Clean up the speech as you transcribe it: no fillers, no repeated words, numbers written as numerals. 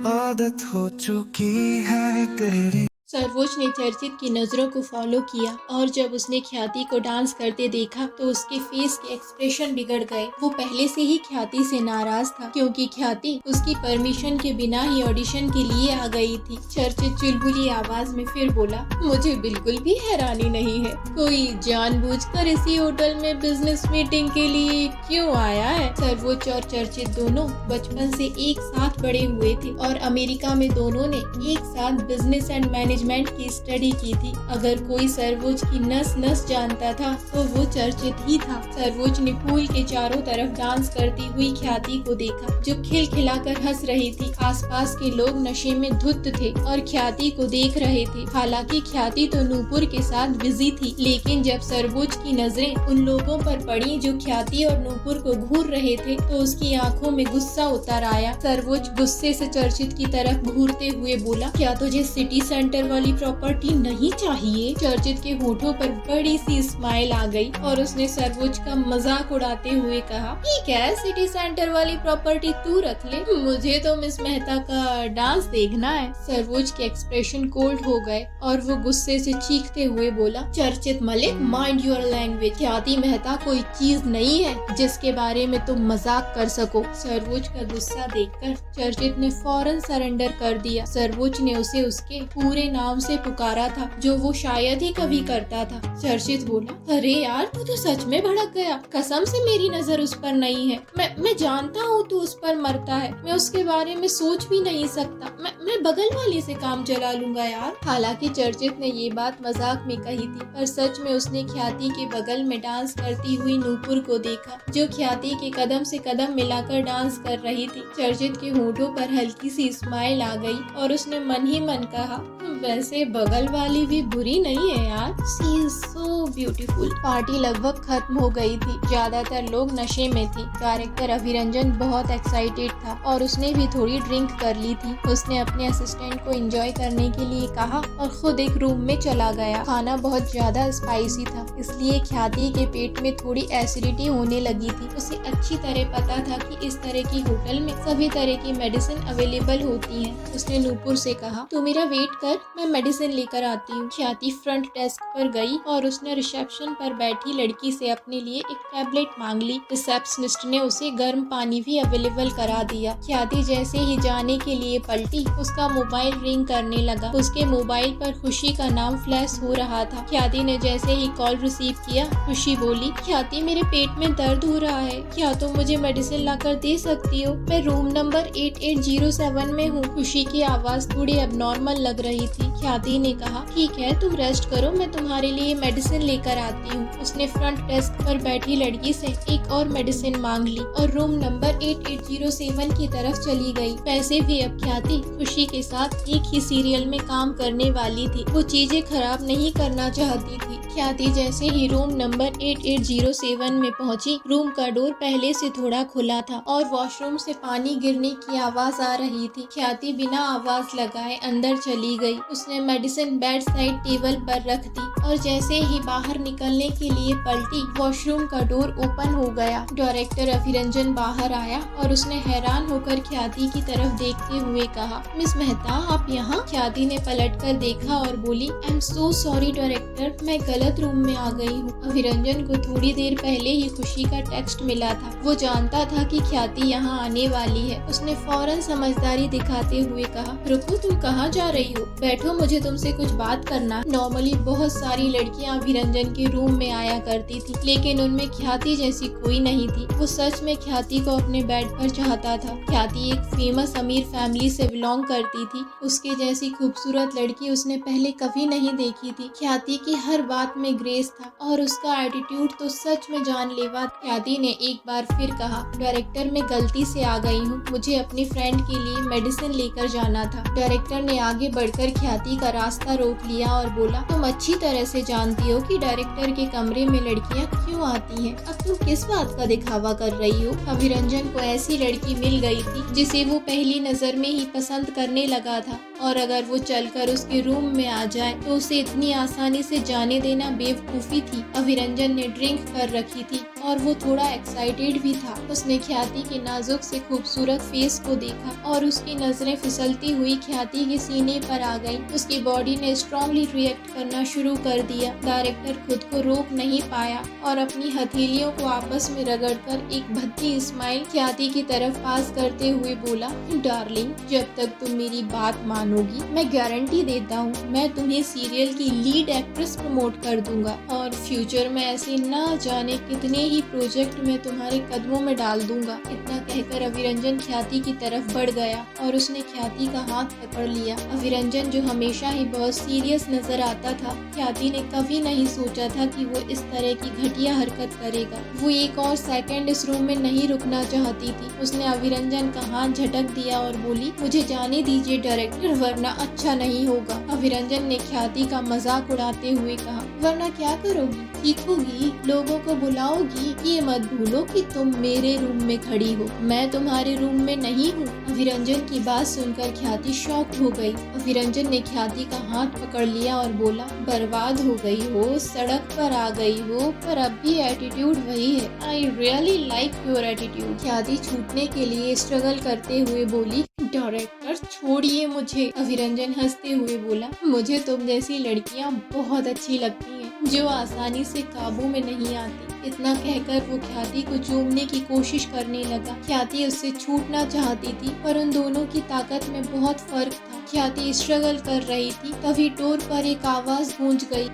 आदत हो चुकी है तेरी। सर्वोज ने चर्चित की नजरों को फॉलो किया और जब उसने ख्याति को डांस करते देखा तो उसके फेस के एक्सप्रेशन बिगड़ गए। वो पहले से ही ख्याति से नाराज था क्योंकि ख्याति उसकी परमिशन के बिना ही ऑडिशन के लिए आ गई थी। चर्चित चुलबुली आवाज में फिर बोला, मुझे बिल्कुल भी हैरानी नहीं है, कोई जानबूझकर इसी होटल में बिजनेस मीटिंग के लिए क्यों आया है। सर्वोज और चर्चित दोनों बचपन से एक साथ बड़े हुए थे और अमेरिका में दोनों ने एक साथ बिजनेस एंड मैनेजमेंट की स्टडी की थी। अगर कोई सर्वोज की नस नस जानता था तो वो चर्चित ही था। सर्वोज ने पूल के चारों तरफ डांस करती हुई ख्याति को देखा जो खिलखिलाकर हंस रही थी। आसपास के लोग नशे में धुत थे और ख्याति को देख रहे थे। हालांकि ख्याति तो नूपुर के साथ बिजी थी, लेकिन जब सर्वोज की नजरें उन लोगों पर पड़ी जो ख्याति और नूपुर को घूर रहे थे तो उसकी आंखों में गुस्सा उतर आया। सर्वोज गुस्से से चर्चित की तरफ घूरते हुए बोला, क्या तुझे सिटी सेंटर वाली प्रॉपर्टी नहीं चाहिए। चर्चित के होठों पर बड़ी सी स्माइल आ गई और उसने सर्वोज का मजाक उड़ाते हुए कहा, ठीक है, सिटी सेंटर वाली प्रॉपर्टी तू रख ले, मुझे तो मिस मेहता का डांस देखना है। सर्वोज के एक्सप्रेशन कोल्ड हो गए और वो गुस्से से चीखते हुए बोला, चर्चित मलिक, माइंड योर लैंग्वेज। ख्याति मेहता कोई चीज नहीं है जिसके बारे में तुम मजाक कर सको। सर्वोज का गुस्सा देखकर चर्चित ने फौरन सरेंडर कर दिया। सर्वोज ने उसे उसके पूरे नाम से पुकारा था जो वो शायद ही कभी करता था। चर्चित बोला, अरे यार, तू तो सच में भड़क गया, कसम से मेरी नजर उस पर नहीं है। मैं जानता हूँ तू उस पर मरता है, मैं उसके बारे में सोच भी नहीं सकता। मैं बगल वाली से काम चला लूंगा यार। हालांकि चर्चित ने ये बात मजाक में कही थी, पर सच में उसने ख्याति के बगल में डांस करती हुई नूपुर को देखा जो ख्याति के कदम से कदम मिलाकर डांस कर रही थी। चर्चित के होठों पर हल्की सी स्माइल आ गई और उसने मन ही मन कहा, वैसे बगल वाली भी बुरी नहीं है यार, she is so beautiful. Party लगभग खत्म हो गई थी, ज्यादातर लोग नशे में थी। डायरेक्टर अभिरंजन बहुत एक्साइटेड था और उसने भी थोड़ी ड्रिंक कर ली थी। उसने अपने असिस्टेंट को एंजॉय करने के लिए कहा और खुद एक रूम में चला गया। खाना बहुत ज्यादा स्पाइसी था, इसलिए ख्याति के पेट में थोड़ी एसिडिटी होने लगी थी। उसे अच्छी तरह पता था कि इस तरह की होटल में सभी तरह की मेडिसिन अवेलेबल होती है। उसने नूपुर से कहा, तू मेरा वेट कर, मैं मेडिसिन लेकर आती हूँ। ख्याति फ्रंट डेस्क पर गई और उसने रिसेप्शन पर बैठी लड़की से अपने लिए एक टैबलेट मांग ली। रिसेप्शनिस्ट ने उसे गर्म पानी भी अवेलेबल करा दिया। ख्याति जैसे ही जाने के लिए पलटी, उसका मोबाइल रिंग करने लगा। उसके मोबाइल पर खुशी का नाम फ्लैश हो रहा था। ख्याति ने जैसे ही कॉल रिसीव किया, खुशी बोली, ख्याति, मेरे पेट में दर्द हो रहा है, क्या तुम मुझे मेडिसिन लाकर दे सकती हो? मैं रूम नंबर 8807 में हूँ। खुशी की आवाज थोड़ी अबनॉर्मल लग रही थी। ख्याति ने कहा, ठीक है, तुम रेस्ट करो, मैं तुम्हारे लिए मेडिसिन लेकर आती हूँ। उसने फ्रंट डेस्क पर बैठी लड़की से एक और मेडिसिन मांग ली और रूम नंबर 8807 की तरफ चली गई। वैसे भी अब ख्याति खुशी के साथ एक ही सीरियल में काम करने वाली थी, वो चीजें खराब नहीं करना चाहती थी। ख्याति जैसे ही रूम नंबर 8807 में पहुंची, रूम का डोर पहले से थोड़ा खुला था और वॉशरूम से पानी गिरने की आवाज आ रही थी। ख्याति बिना आवाज लगाए अंदर चली गई। उसने मेडिसिन बेड साइड टेबल पर रख दी और जैसे ही बाहर निकलने के लिए पलटी, वॉशरूम का डोर ओपन हो गया। डायरेक्टर अभिरंजन बाहर आया और उसने हैरान होकर ख्याति की तरफ देखते हुए कहा, मिस मेहता, आप यहाँ? ख्याति ने पलटकर देखा और बोली, I am so sorry director, मैं गलत रूम में आ गई हूँ। अभिरंजन को थोड़ी देर पहले ही खुशी का टेक्स्ट मिला था। वो जानता था कि ख्याति यहाँ आने वाली है। उसने फौरन समझदारी दिखाते हुए कहा, रुको, तुम कहाँ जा रही हो? बैठो, मुझे तुमसे कुछ बात करना। नॉर्मली बहुत सारी लड़कियां अभिरंजन के रूम में आया करती थी, लेकिन उनमें ख्याति जैसी कोई नहीं थी। वो सच में ख्याति को अपने बेड पर चाहता था। ख्याति एक फेमस अमीर फैमिली से बिलोंग करती थी। उसके जैसी खूबसूरत लड़की उसने पहले कभी नहीं देखी थी। ख्याति की हर बात में ग्रेस था और उसका एटीट्यूड तो सच में जानलेवा। ख्याति ने एक बार फिर कहा, डायरेक्टर, मैं गलती से आ गई हूँ, मुझे अपनी फ्रेंड के लिए मेडिसिन लेकर जाना था। डायरेक्टर ने आगे बढ़कर ख्याति का रास्ता रोक लिया और बोला, तुम अच्छी तरह से जानती हो कि डायरेक्टर के कमरे में लड़कियां क्यों आती हैं। अब तुम किस बात का दिखावा कर रही हो? अभिरंजन को ऐसी लड़की मिल गई थी जिसे वो पहली नजर में ही पसंद करने लगा था। और अगर वो चलकर उसके रूम में आ जाए तो उसे इतनी आसानी से जाने देना बेवकूफ़ी थी। अभिरंजन ने ड्रिंक कर रखी थी और वो थोड़ा एक्साइटेड भी था। उसने ख्याति के नाजुक से खूबसूरत फेस को देखा और उसकी नजरें फिसलती हुई ख्याति के सीने पर आ गईं। उसकी बॉडी ने स्ट्रांगली रिएक्ट करना शुरू कर दिया। डायरेक्टर खुद को रोक नहीं पाया और अपनी हथेलियों को आपस में रगड़कर एक भद्दी स्माइल ख्याति की तरफ पास करते हुए बोला, डार्लिंग, जब तक तुम मेरी बात मानोगी मैं गारंटी देता हूँ मैं तुम्हें सीरियल की लीड एक्ट्रेस प्रमोट कर दूंगा और फ्यूचर में ऐसे ना जाने कितने ही प्रोजेक्ट में तुम्हारे कदमों में डाल दूंगा। इतना कहकर अभिरंजन ख्याति की तरफ बढ़ गया और उसने ख्याति का हाथ पकड़ लिया। अभिरंजन जो हमेशा ही बहुत सीरियस नजर आता था, ख्याति ने कभी नहीं सोचा था कि वो इस तरह की घटिया हरकत करेगा। वो एक और सेकंड इस रूम में नहीं रुकना चाहती थी। उसने अभिरंजन का हाथ झटक दिया और बोली, मुझे जाने दीजिए डायरेक्टर, वरना अच्छा नहीं होगा। अभिरंजन ने ख्याति का मजाक उड़ाते हुए कहा, वरना क्या करोगी? सीखोगी, लोगों को बुलाओगी? ये मत भूलो कि तुम मेरे रूम में खड़ी हो, मैं तुम्हारे रूम में नहीं हूँ। अभिरंजन की बात सुनकर ख्याति शॉक्ड हो गई। अभिरंजन ने ख्याति का हाथ पकड़ लिया और बोला, बर्बाद हो गई हो, सड़क पर आ गई हो, पर अब भी एटीट्यूड वही है। I really like your attitude. ख्याति छूटने के लिए स्ट्रगल करते हुए बोली, डायरेक्टर छोड़िए मुझे। अभिरंजन हंसते हुए बोला, मुझे तुम जैसी लड़कियां बहुत अच्छी लगती हैं, जो आसानी से काबू में नहीं आती। इतना कहकर वो ख्याति को चूमने की कोशिश करने लगा। ख्याति उससे छूटना चाहती थी पर उन दोनों की ताकत में बहुत फर्क था। ख्याति स्ट्रगल कर रही थी, तभी डोर पर एक आवाज गूंज गई।